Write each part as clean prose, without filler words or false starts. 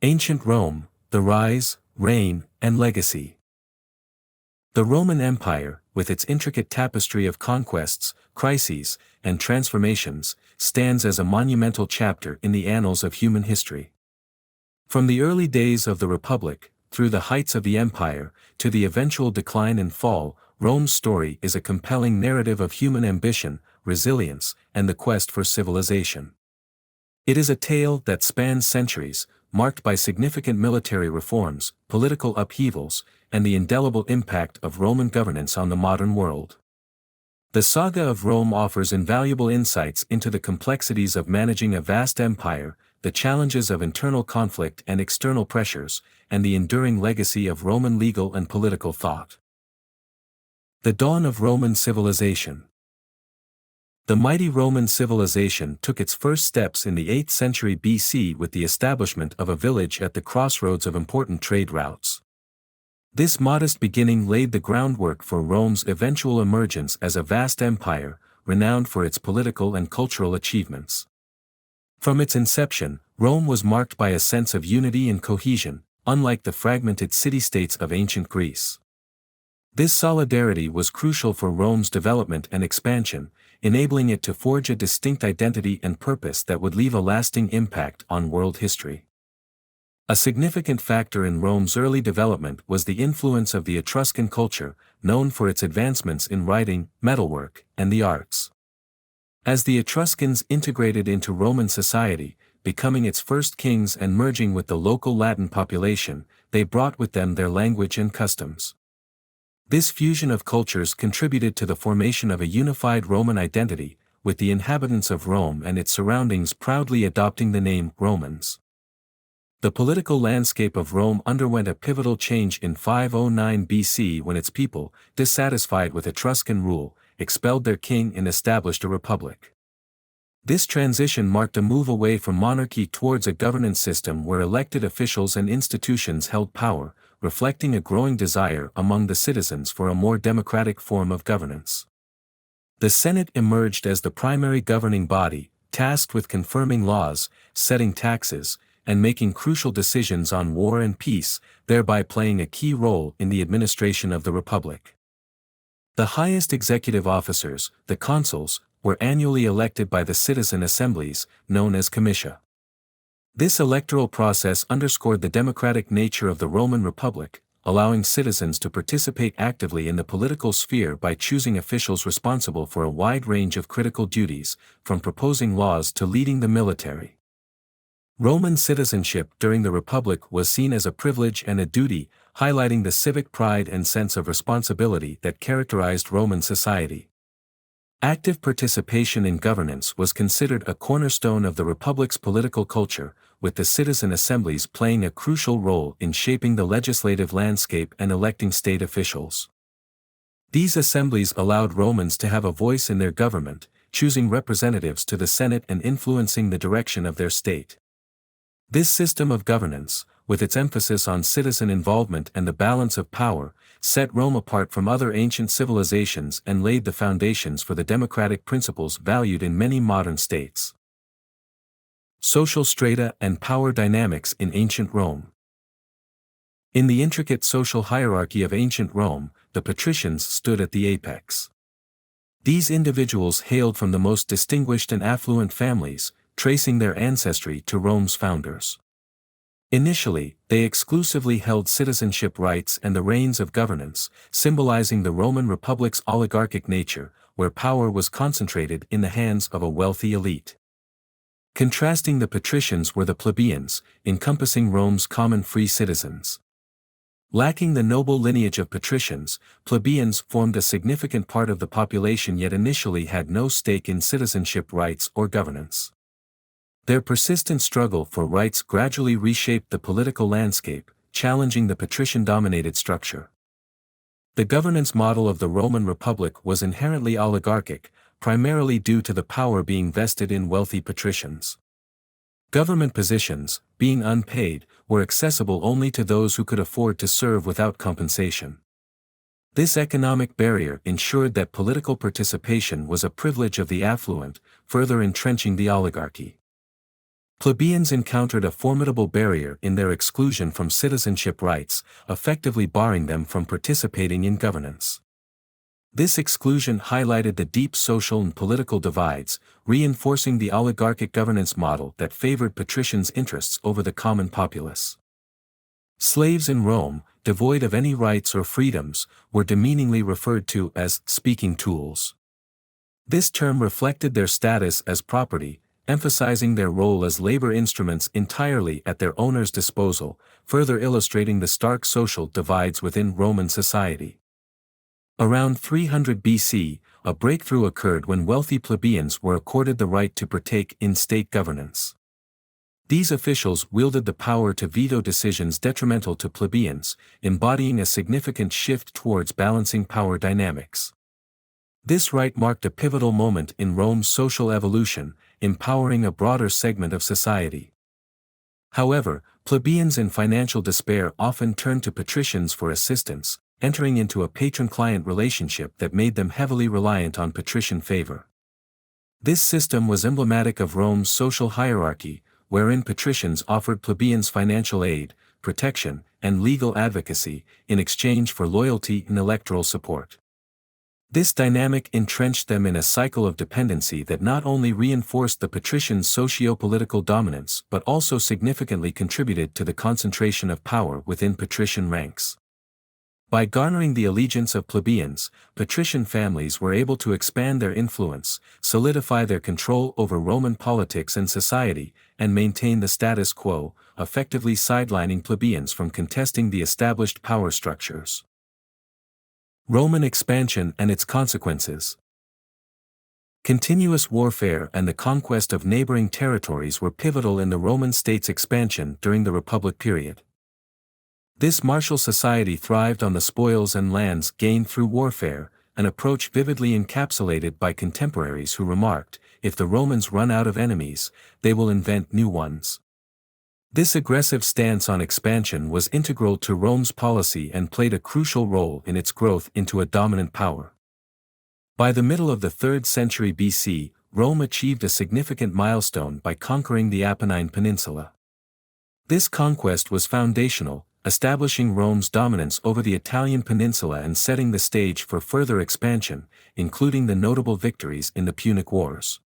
Ancient Rome, the Rise, Reign, and Legacy. The Roman Empire, with its intricate tapestry of conquests, crises, and transformations, stands as a monumental chapter in the annals of human history. From the early days of the Republic, through the heights of the Empire, to the eventual decline and fall, Rome's story is a compelling narrative of human ambition, resilience, and the quest for civilization. It is a tale that spans centuries, marked by significant military reforms, political upheavals, and the indelible impact of Roman governance on the modern world. The saga of Rome offers invaluable insights into the complexities of managing a vast empire, the challenges of internal conflict and external pressures, and the enduring legacy of Roman legal and political thought. The dawn of Roman civilization. The mighty Roman civilization took its first steps in the 8th century BC with the establishment of a village at the crossroads of important trade routes. This modest beginning laid the groundwork for Rome's eventual emergence as a vast empire, renowned for its political and cultural achievements. From its inception, Rome was marked by a sense of unity and cohesion, unlike the fragmented city-states of ancient Greece. This solidarity was crucial for Rome's development and expansion, enabling it to forge a distinct identity and purpose that would leave a lasting impact on world history. A significant factor in Rome's early development was the influence of the Etruscan culture, known for its advancements in writing, metalwork, and the arts. As the Etruscans integrated into Roman society, becoming its first kings and merging with the local Latin population, they brought with them their language and customs. This fusion of cultures contributed to the formation of a unified Roman identity, with the inhabitants of Rome and its surroundings proudly adopting the name Romans. The political landscape of Rome underwent a pivotal change in 509 BC when its people, dissatisfied with Etruscan rule, expelled their king and established a republic. This transition marked a move away from monarchy towards a governance system where elected officials and institutions held power, reflecting a growing desire among the citizens for a more democratic form of governance. The Senate emerged as the primary governing body, tasked with confirming laws, setting taxes, and making crucial decisions on war and peace, thereby playing a key role in the administration of the republic. The highest executive officers, the consuls, were annually elected by the citizen assemblies, known as comitia. This electoral process underscored the democratic nature of the Roman Republic, allowing citizens to participate actively in the political sphere by choosing officials responsible for a wide range of critical duties, from proposing laws to leading the military. Roman citizenship during the Republic was seen as a privilege and a duty, highlighting the civic pride and sense of responsibility that characterized Roman society. Active participation in governance was considered a cornerstone of the Republic's political culture, with the citizen assemblies playing a crucial role in shaping the legislative landscape and electing state officials. These assemblies allowed Romans to have a voice in their government, choosing representatives to the Senate and influencing the direction of their state. This system of governance, with its emphasis on citizen involvement and the balance of power, set Rome apart from other ancient civilizations and laid the foundations for the democratic principles valued in many modern states. Social strata and power dynamics in ancient Rome. In the intricate social hierarchy of ancient Rome, the patricians stood at the apex. These individuals hailed from the most distinguished and affluent families, tracing their ancestry to Rome's founders. Initially, they exclusively held citizenship rights and the reins of governance, symbolizing the Roman Republic's oligarchic nature, where power was concentrated in the hands of a wealthy elite. Contrasting the patricians were the plebeians, encompassing Rome's common free citizens. Lacking the noble lineage of patricians, plebeians formed a significant part of the population yet initially had no stake in citizenship rights or governance. Their persistent struggle for rights gradually reshaped the political landscape, challenging the patrician-dominated structure. The governance model of the Roman Republic was inherently oligarchic, primarily due to the power being vested in wealthy patricians. Government positions, being unpaid, were accessible only to those who could afford to serve without compensation. This economic barrier ensured that political participation was a privilege of the affluent, further entrenching the oligarchy. Plebeians encountered a formidable barrier in their exclusion from citizenship rights, effectively barring them from participating in governance. This exclusion highlighted the deep social and political divides, reinforcing the oligarchic governance model that favored patricians' interests over the common populace. Slaves in Rome, devoid of any rights or freedoms, were demeaningly referred to as speaking tools. This term reflected their status as property, emphasizing their role as labor instruments entirely at their owner's disposal, further illustrating the stark social divides within Roman society. Around 300 BC, a breakthrough occurred when wealthy plebeians were accorded the right to partake in state governance. These officials wielded the power to veto decisions detrimental to plebeians, embodying a significant shift towards balancing power dynamics. This right marked a pivotal moment in Rome's social evolution, empowering a broader segment of society. However, plebeians in financial despair often turned to patricians for assistance, entering into a patron-client relationship that made them heavily reliant on patrician favor. This system was emblematic of Rome's social hierarchy, wherein patricians offered plebeians financial aid, protection, and legal advocacy, in exchange for loyalty and electoral support. This dynamic entrenched them in a cycle of dependency that not only reinforced the patricians' socio-political dominance but also significantly contributed to the concentration of power within patrician ranks. By garnering the allegiance of plebeians, patrician families were able to expand their influence, solidify their control over Roman politics and society, and maintain the status quo, effectively sidelining plebeians from contesting the established power structures. Roman expansion and its consequences. Continuous warfare and the conquest of neighboring territories were pivotal in the Roman state's expansion during the Republic period. This martial society thrived on the spoils and lands gained through warfare, an approach vividly encapsulated by contemporaries who remarked, "If the Romans run out of enemies, they will invent new ones." This aggressive stance on expansion was integral to Rome's policy and played a crucial role in its growth into a dominant power. By the middle of the 3rd century BC, Rome achieved a significant milestone by conquering the Apennine Peninsula. This conquest was foundational, establishing Rome's dominance over the Italian peninsula and setting the stage for further expansion, including the notable victories in the Punic Wars.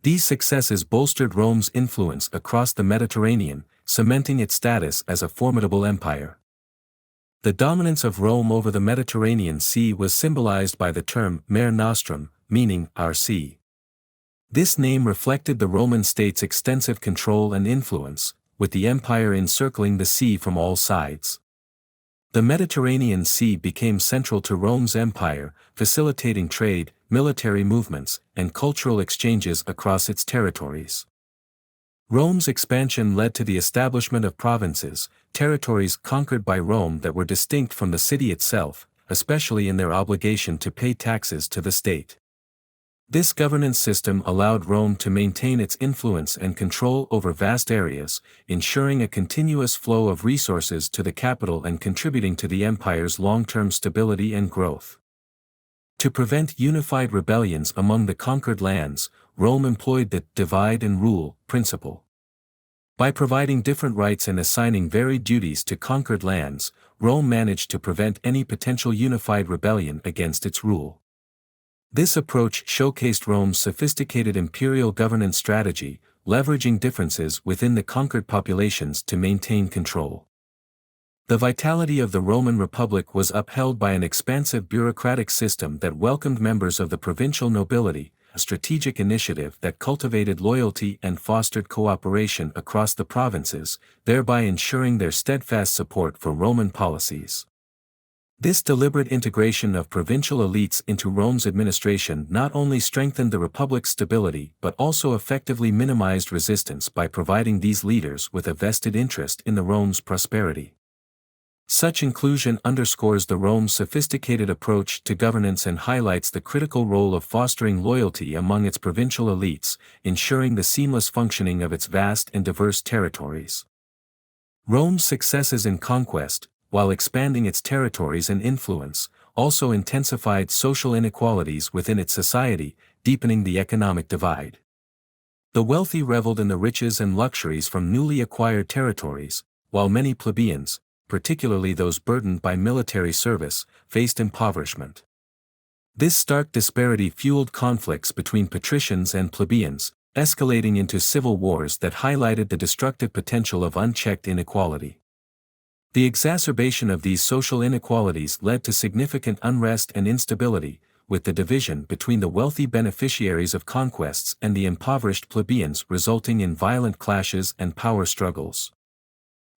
These successes bolstered Rome's influence across the Mediterranean, cementing its status as a formidable empire. The dominance of Rome over the Mediterranean Sea was symbolized by the term Mare Nostrum, meaning our sea. This name reflected the Roman state's extensive control and influence, with the empire encircling the sea from all sides. The Mediterranean Sea became central to Rome's empire, facilitating trade, military movements, and cultural exchanges across its territories. Rome's expansion led to the establishment of provinces, territories conquered by Rome that were distinct from the city itself, especially in their obligation to pay taxes to the state. This governance system allowed Rome to maintain its influence and control over vast areas, ensuring a continuous flow of resources to the capital and contributing to the empire's long-term stability and growth. To prevent unified rebellions among the conquered lands, Rome employed the divide and rule principle. By providing different rights and assigning varied duties to conquered lands, Rome managed to prevent any potential unified rebellion against its rule. This approach showcased Rome's sophisticated imperial governance strategy, leveraging differences within the conquered populations to maintain control. The vitality of the Roman Republic was upheld by an expansive bureaucratic system that welcomed members of the provincial nobility, a strategic initiative that cultivated loyalty and fostered cooperation across the provinces, thereby ensuring their steadfast support for Roman policies. This deliberate integration of provincial elites into Rome's administration not only strengthened the republic's stability but also effectively minimized resistance by providing these leaders with a vested interest in the Rome's prosperity. Such inclusion underscores the Rome's sophisticated approach to governance and highlights the critical role of fostering loyalty among its provincial elites, ensuring the seamless functioning of its vast and diverse territories. Rome's successes in conquest, while expanding its territories and influence, also intensified social inequalities within its society, deepening the economic divide. The wealthy reveled in the riches and luxuries from newly acquired territories, while many plebeians, particularly those burdened by military service, faced impoverishment. This stark disparity fueled conflicts between patricians and plebeians, escalating into civil wars that highlighted the destructive potential of unchecked inequality. The exacerbation of these social inequalities led to significant unrest and instability, with the division between the wealthy beneficiaries of conquests and the impoverished plebeians resulting in violent clashes and power struggles.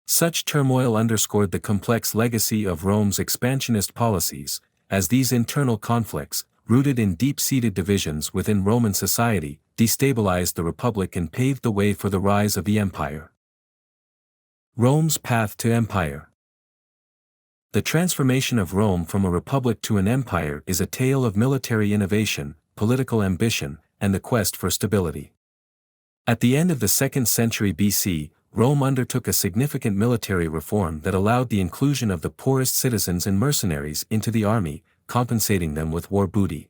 Such turmoil underscored the complex legacy of Rome's expansionist policies, as these internal conflicts, rooted in deep-seated divisions within Roman society, destabilized the Republic and paved the way for the rise of the empire. Rome's path to empire. The transformation of Rome from a republic to an empire is a tale of military innovation, political ambition, and the quest for stability. At the end of the 2nd century BC, Rome undertook a significant military reform that allowed the inclusion of the poorest citizens and mercenaries into the army, compensating them with war booty.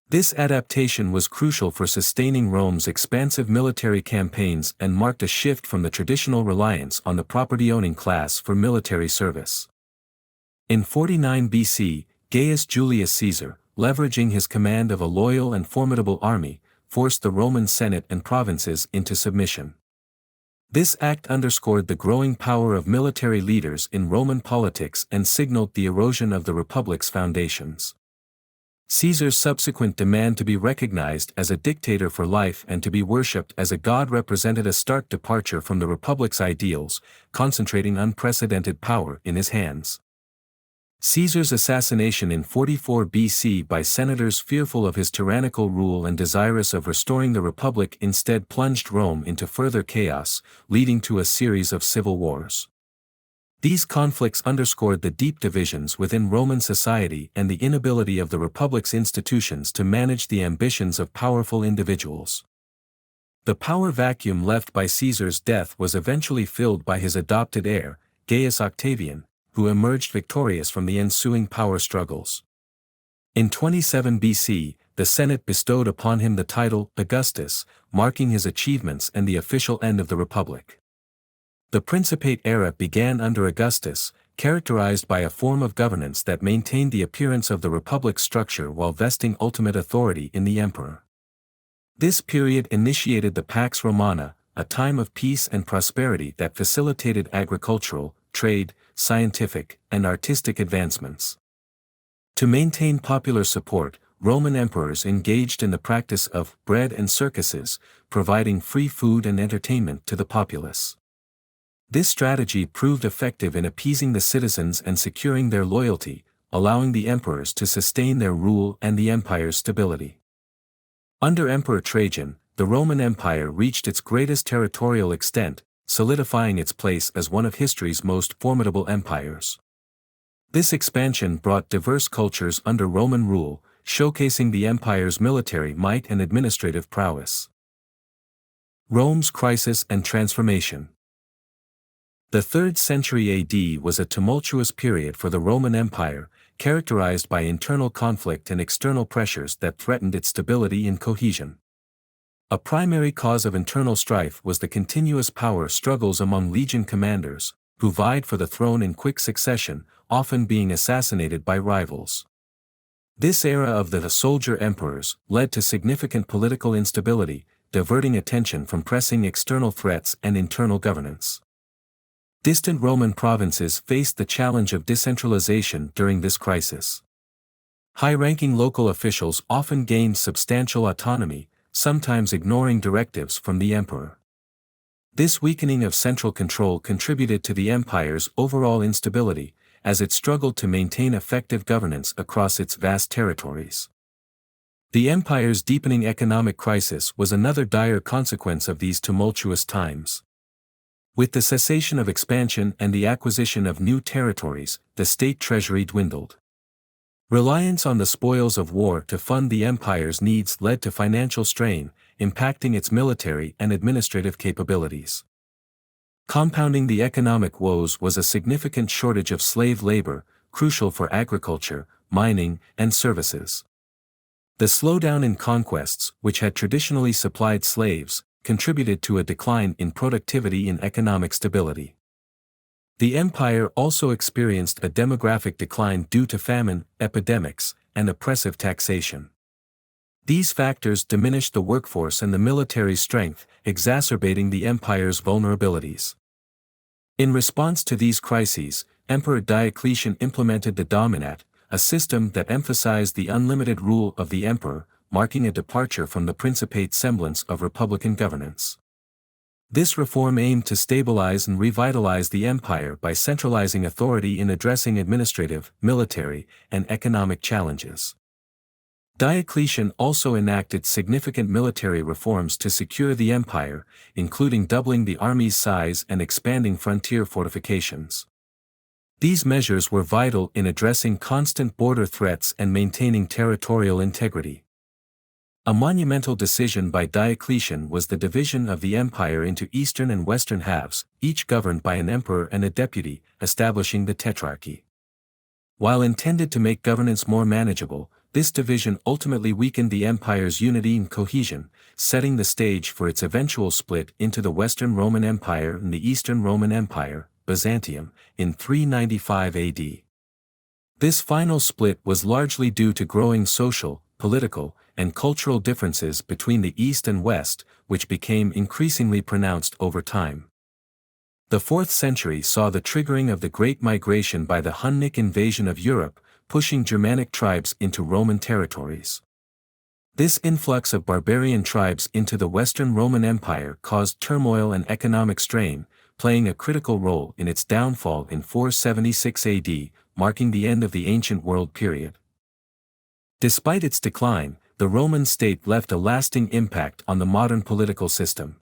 This adaptation was crucial for sustaining Rome's expansive military campaigns and marked a shift from the traditional reliance on the property-owning class for military service. In 49 BC, Gaius Julius Caesar, leveraging his command of a loyal and formidable army, forced the Roman Senate and provinces into submission. This act underscored the growing power of military leaders in Roman politics and signaled the erosion of the Republic's foundations. Caesar's subsequent demand to be recognized as a dictator for life and to be worshipped as a god represented a stark departure from the Republic's ideals, concentrating unprecedented power in his hands. Caesar's assassination in 44 BC by senators fearful of his tyrannical rule and desirous of restoring the Republic instead plunged Rome into further chaos, leading to a series of civil wars. These conflicts underscored the deep divisions within Roman society and the inability of the Republic's institutions to manage the ambitions of powerful individuals. The power vacuum left by Caesar's death was eventually filled by his adopted heir, Gaius Octavian, who emerged victorious from the ensuing power struggles. In 27 BC, the Senate bestowed upon him the title Augustus, marking his achievements and the official end of the Republic. The Principate era began under Augustus, characterized by a form of governance that maintained the appearance of the Republic's structure while vesting ultimate authority in the emperor. This period initiated the Pax Romana, a time of peace and prosperity that facilitated agricultural, trade, scientific, and artistic advancements. To maintain popular support, Roman emperors engaged in the practice of bread and circuses, providing free food and entertainment to the populace. This strategy proved effective in appeasing the citizens and securing their loyalty, allowing the emperors to sustain their rule and the empire's stability. Under Emperor Trajan, the Roman Empire reached its greatest territorial extent, solidifying its place as one of history's most formidable empires. This expansion brought diverse cultures under Roman rule, showcasing the empire's military might and administrative prowess. Rome's crisis and transformation. The 3rd century AD was a tumultuous period for the Roman Empire, characterized by internal conflict and external pressures that threatened its stability and cohesion. A primary cause of internal strife was the continuous power struggles among legion commanders, who vied for the throne in quick succession, often being assassinated by rivals. This era of the soldier emperors led to significant political instability, diverting attention from pressing external threats and internal governance. Distant Roman provinces faced the challenge of decentralization during this crisis. High-ranking local officials often gained substantial autonomy, sometimes ignoring directives from the emperor. This weakening of central control contributed to the empire's overall instability, as it struggled to maintain effective governance across its vast territories. The empire's deepening economic crisis was another dire consequence of these tumultuous times. With the cessation of expansion and the acquisition of new territories, the state treasury dwindled. Reliance on the spoils of war to fund the empire's needs led to financial strain, impacting its military and administrative capabilities. Compounding the economic woes was a significant shortage of slave labor, crucial for agriculture, mining, and services. The slowdown in conquests, which had traditionally supplied slaves, contributed to a decline in productivity and economic stability. The empire also experienced a demographic decline due to famine, epidemics, and oppressive taxation. These factors diminished the workforce and the military strength, exacerbating the empire's vulnerabilities. In response to these crises, Emperor Diocletian implemented the Dominat, a system that emphasized the unlimited rule of the emperor, marking a departure from the Principate semblance of republican governance. This reform aimed to stabilize and revitalize the empire by centralizing authority in addressing administrative, military, and economic challenges. Diocletian also enacted significant military reforms to secure the empire, including doubling the army's size and expanding frontier fortifications. These measures were vital in addressing constant border threats and maintaining territorial integrity. A monumental decision by Diocletian was the division of the empire into eastern and western halves, each governed by an emperor and a deputy, establishing the tetrarchy. While intended to make governance more manageable, this division ultimately weakened the empire's unity and cohesion, setting the stage for its eventual split into the Western Roman Empire and the Eastern Roman Empire, Byzantium, in 395 AD. This final split was largely due to growing social, political, and cultural differences between the East and West, which became increasingly pronounced over time. The 4th century saw the triggering of the Great Migration by the Hunnic invasion of Europe, pushing Germanic tribes into Roman territories. This influx of barbarian tribes into the Western Roman Empire caused turmoil and economic strain, playing a critical role in its downfall in 476 AD, marking the end of the ancient world period. Despite its decline, the Roman state left a lasting impact on the modern political system.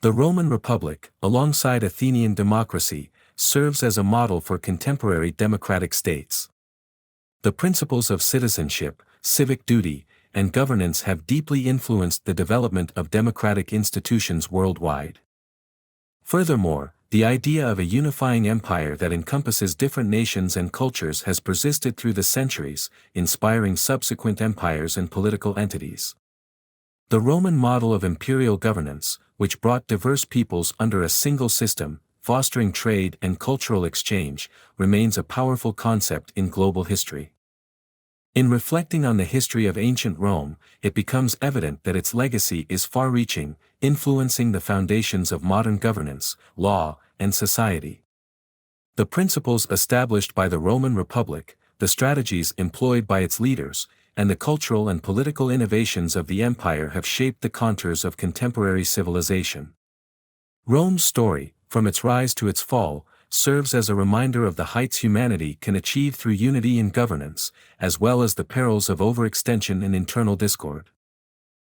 The Roman Republic, alongside Athenian democracy, serves as a model for contemporary democratic states. The principles of citizenship, civic duty, and governance have deeply influenced the development of democratic institutions worldwide. Furthermore, the idea of a unifying empire that encompasses different nations and cultures has persisted through the centuries, inspiring subsequent empires and political entities. The Roman model of imperial governance, which brought diverse peoples under a single system, fostering trade and cultural exchange, remains a powerful concept in global history. In reflecting on the history of ancient Rome, it becomes evident that its legacy is far-reaching, influencing the foundations of modern governance, law, and society. The principles established by the Roman Republic, the strategies employed by its leaders, and the cultural and political innovations of the empire have shaped the contours of contemporary civilization. Rome's story, from its rise to its fall, serves as a reminder of the heights humanity can achieve through unity in governance, as well as the perils of overextension and internal discord.